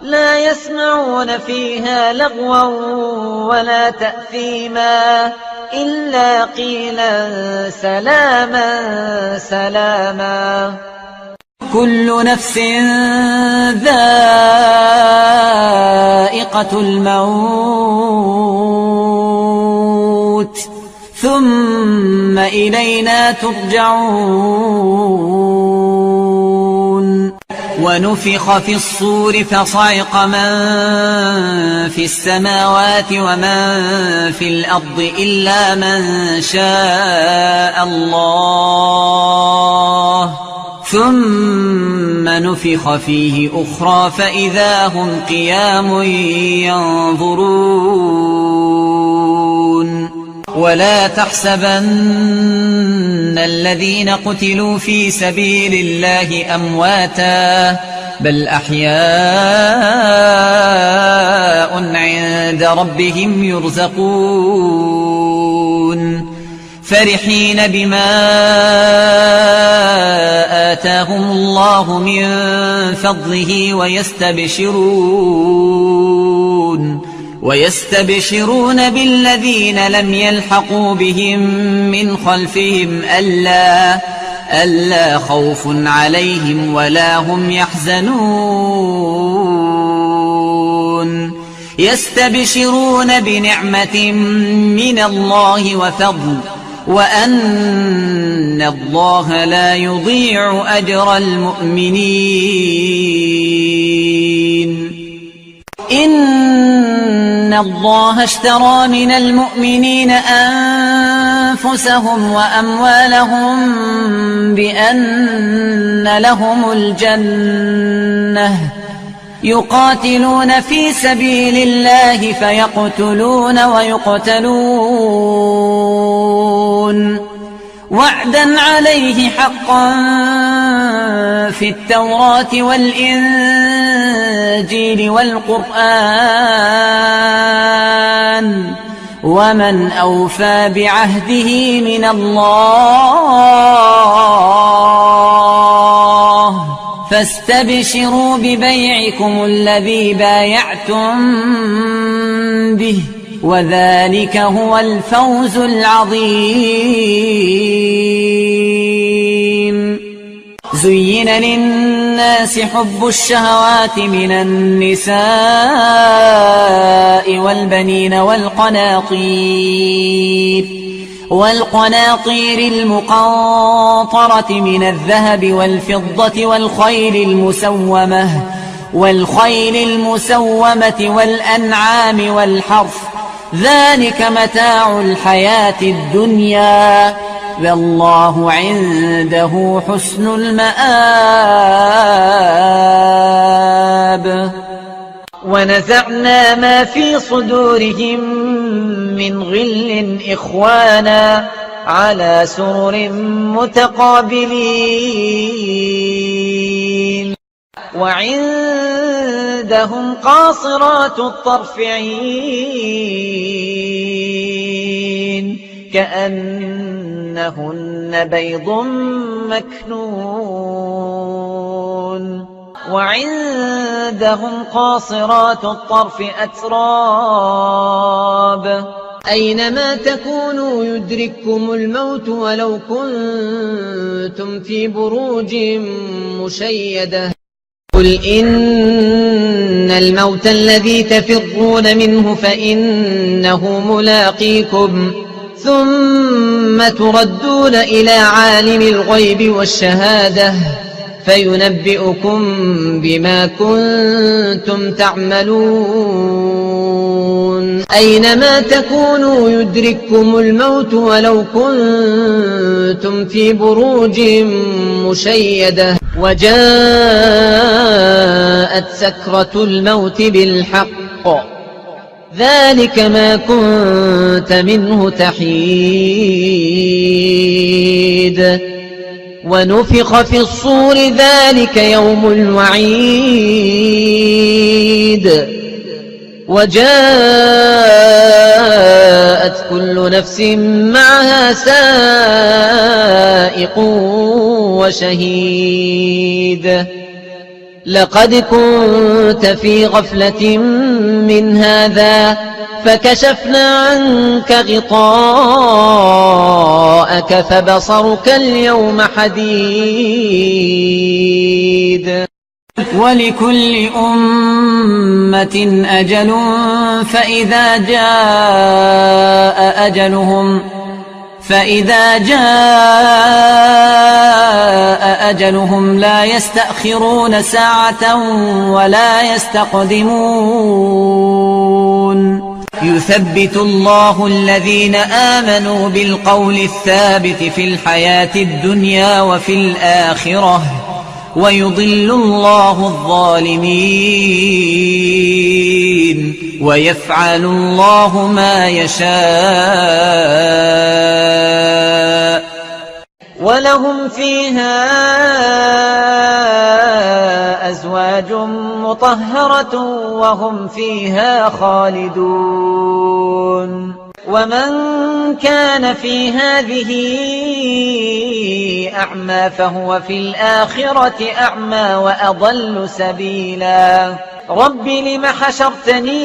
لا يسمعون فيها لغوا ولا تأثيما إلا قيلا سلاما سلاما. كل نفس ذائقة الموت ثم إلينا ترجعون. ونفخ في الصور فصعق من في السماوات ومن في الأرض إلا من شاء الله ثم نفخ فيه أخرى فإذا هم قيام ينظرون. ولا تحسبن الذين قتلوا في سبيل الله أمواتا بل أحياء عند ربهم يرزقون فرحين بما آتاهم الله من فضله ويستبشرون بالذين لم يلحقوا بهم من خلفهم ألا خوف عليهم ولا هم يحزنون. يستبشرون بنعمة من الله وفضل وأن الله لا يضيع أجر المؤمنين. إن الله اشترى من المؤمنين أنفسهم وأموالهم بأن لهم الجنة يقاتلون في سبيل الله فيقتلون ويقتلون وعدا عليه حقا في التوراة والإنجيل والقرآن ومن أوفى بعهده من الله فاستبشروا ببيعكم الذي بايعتم به وذلك هو الفوز العظيم. زين للناس حب الشهوات من النساء والبنين والقناطير المقنطرة من الذهب والفضة والخيل المسومة والأنعام والحرث ذلك متاع الحياة الدنيا والله عنده حسن المآب. ونزعنا ما في صدورهم من غل إخوانا على سرر متقابلين وعندهم قاصرات الطرف عين كأنهن بيض مكنون وعندهم قاصرات الطرف أتراب أينما تكونوا يدرككم الموت ولو كنتم في بروج مشيدة قل إن الموت الذي تفرون منه فإنه ملاقيكم ثم تردون إلى عالم الغيب والشهادة فينبئكم بما كنتم تعملون أينما تكونوا يدرككم الموت ولو كنتم في بروج مشيدة وجاءت سكرة الموت بالحق ذلك ما كنت منه تحيد ونفخ في الصور ذلك يوم الوعيد وجاءت كل نفس معها سائق وشهيد لقد كنت في غفلة من هذا فكشفنا عنك غطاءك فبصرك اليوم حديد. ولكل أمة أجل فإذا جاء أجلهم لا يستأخرون ساعة ولا يستقدمون. يثبت الله الذين آمنوا بالقول الثابت في الحياة الدنيا وفي الآخرة ويضل الله الظالمين ويفعل الله ما يشاء. ولهم فيها أزواج مطهرة وهم فيها خالدون. ومن كان في هذه أعمى فهو في الآخرة أعمى وأضل سبيلا. رب لم حشرتني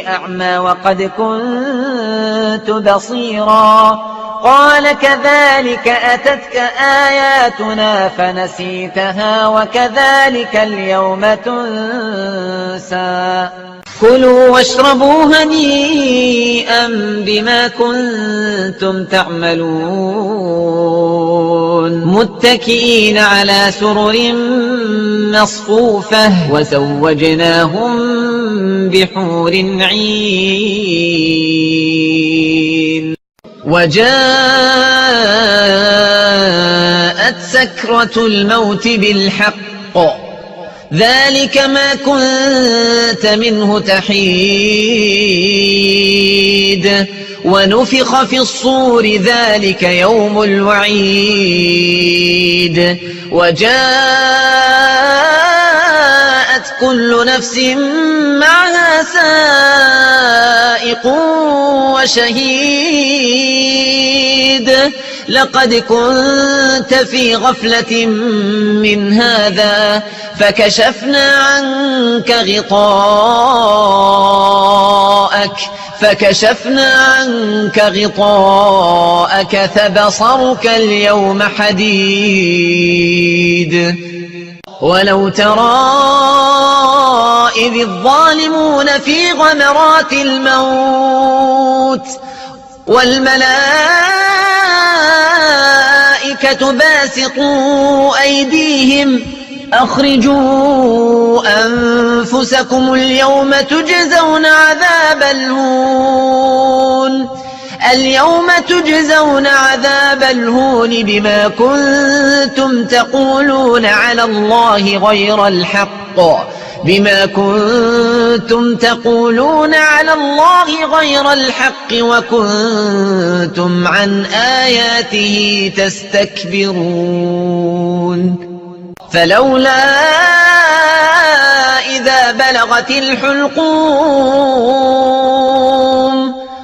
أعمى وقد كنت بصيرا قال كذلك أتتك آياتنا فنسيتها وكذلك اليوم تنسى. كلوا واشربوا هنيئا بما كنتم تعملون متكئين على سرر مصفوفة وزوجناهم بحور عين. وجاءت سكرة الموت بالحق ذلك ما كنت منه تحيد. ونفخ في الصور ذلك يوم الوعيد. وجاءت كل نفس معها سائق وشهيد. لقد كنت في غفلة من هذا فكشفنا عنك غطاءك فبصرك اليوم حديد. ولو ترى إذ الظالمون في غمرات الموت والملائكة باسطوا أيديهم أخرجوا أنفسكم اليوم تجزون عذاب الهون بما كنتم تقولون على الله غير الحق وكنتم عن آياته تستكبرون. فلولا إذا بلغت الحلقوم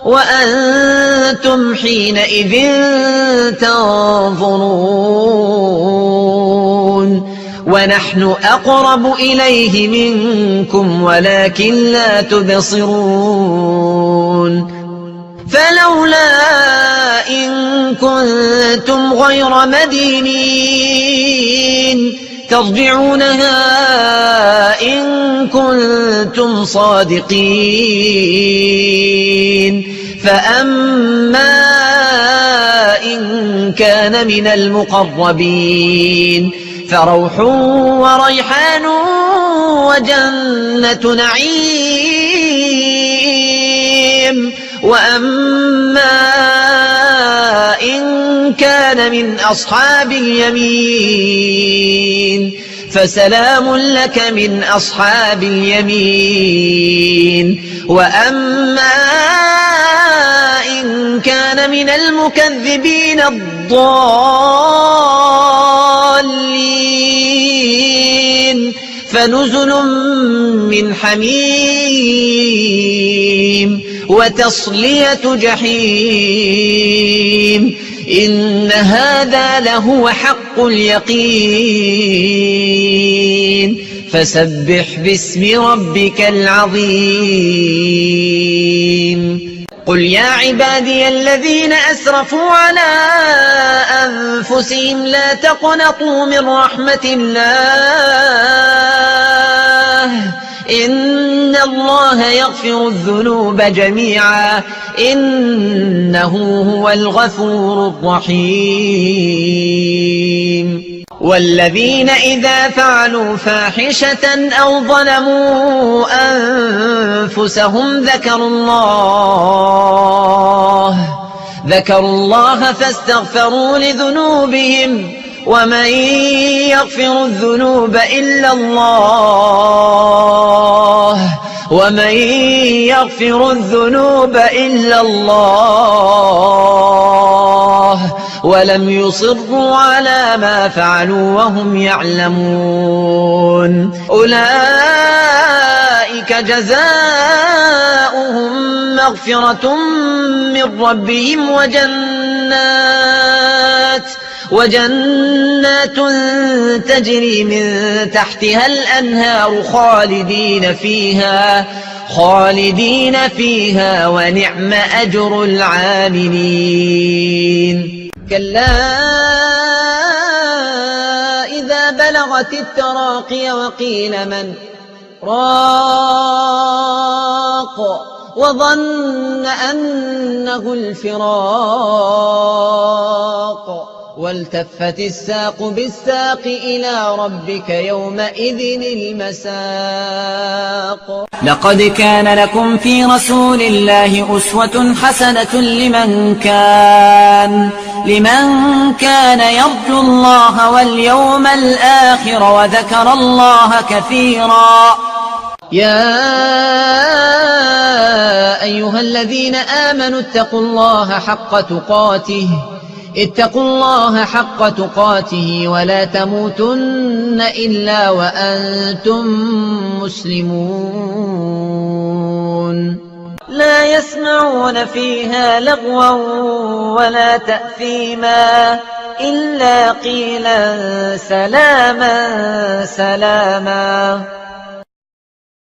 وأنتم حينئذ تنظرون ونحن أقرب إليه منكم ولكن لا تبصرون. فلولا إن كنتم غير مدينين ترجعونها إن كنتم صادقين. فأما إن كان من المقربين فروح وريحان وجنة نعيم. وأما إن كان من أصحاب اليمين فسلام لك من أصحاب اليمين. وأما إن كان من المكذبين الضالين فنزل من حميم وتصلية جحيم إن هذا لهو حق اليقين فسبح باسم ربك العظيم قل يا عبادي الذين أسرفوا على أنفسهم لا تقنطوا من رحمة الله إن الله يغفر الذنوب جميعا إنه هو الغفور الرحيم والذين إذا فعلوا فاحشة أو ظلموا أنفسهم ذكروا الله فاستغفروا لذنوبهم ومن يغفر الذنوب إلا الله ولم يصروا على ما فعلوا وهم يعلمون أولئك جزاؤهم مغفرة من ربهم وجنات تجري من تحتها الأنهار خالدين فيها ونعم أجر العاملين كلا إذا بلغت التراقي وقيل من راق وظن أنه الفراق والتفت الساق بالساق إلى ربك يومئذ المساق لقد كان لكم في رسول الله أسوة حسنة لمن كان يرجو الله واليوم الآخر وذكر الله كثيرا يا أيها الذين آمنوا اتقوا الله حق تقاته ولا تموتن إلا وأنتم مسلمون لا يسمعون فيها لغوا ولا تأثيما إلا قيلا سلاما